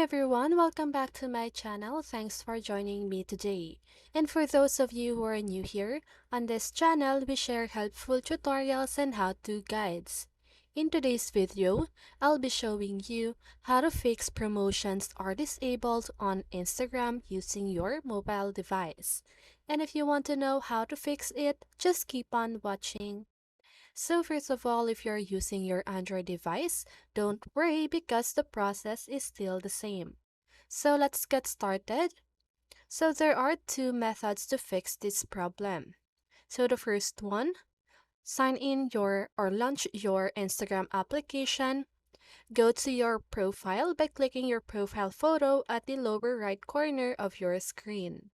everyone, welcome back to my channel. Thanks for joining me today. And for those of you who are new here, on this channel we share helpful tutorials and how-to guides. In today's video, I'll be showing you how to fix promotions are disabled on Instagram using your mobile device. And if you want to know how to fix it, just keep on watching. So first of all, if you're using your Android device, don't worry because the process is still the same. So let's get started. So there are two methods to fix this problem. So the first one, sign in your or launch your Instagram application. Go to your profile by clicking your profile photo at the lower right corner of your screen.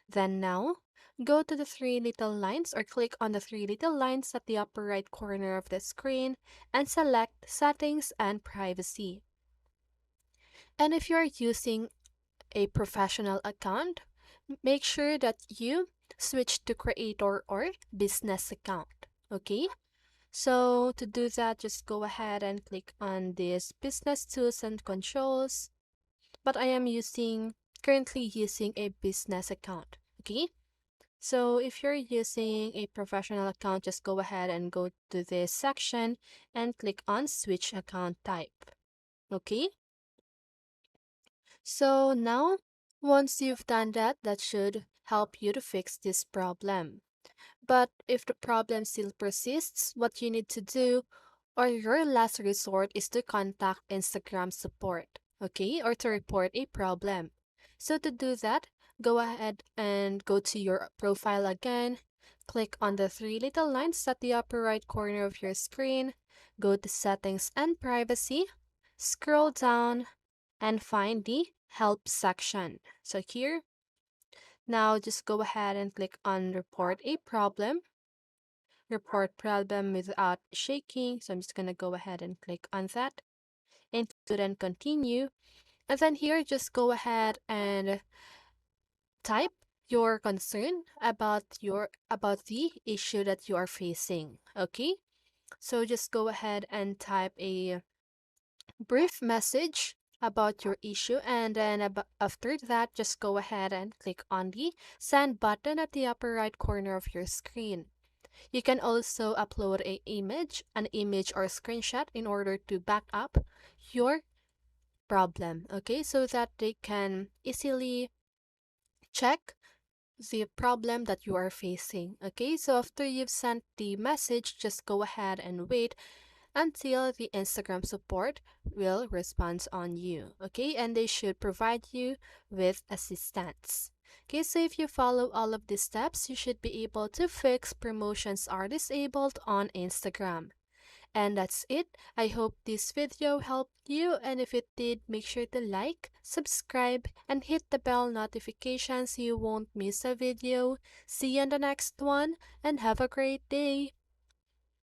Then now, go to the three little lines or click on the three little lines at the upper right corner of the screen and select Settings and Privacy. And if you're using a professional account, make sure that you switch to creator or business account. Okay? So to do that, just go ahead and click on this business tools and controls. But I am currently using a business account. Okay? So if you're using a professional account, just go ahead and go to this section and click on switch account type. Okay? So now, once you've done that, that should help you to fix this problem. But if the problem still persists, what you need to do or your last resort is to contact Instagram support, okay, or to report a problem. So to do that, go ahead and go to your profile again, click on the three little lines at the upper right corner of your screen, go to Settings and Privacy, scroll down, and find the Help section. So here, now just go ahead and click on Report a Problem. Report problem without shaking. So I'm just gonna go ahead and click on that and then continue. And then here, just go ahead and type your concern about the issue that you are facing. Okay, so just go ahead and type a brief message about your issue, and then after that, just go ahead and click on the send button at the upper right corner of your screen. You can also upload an image or screenshot in order to back up your problem, okay, so that they can easily check the problem that you are facing. Okay, so after you've sent the message, just go ahead and wait until the Instagram support will respond on you. Okay, and they should provide you with assistance. Okay, so if you follow all of these steps, you should be able to fix promotions are disabled on Instagram. And that's it. I hope this video helped you, and if it did, make sure to like, subscribe, and hit the bell notification so you won't miss a video. See you in the next one, and have a great day.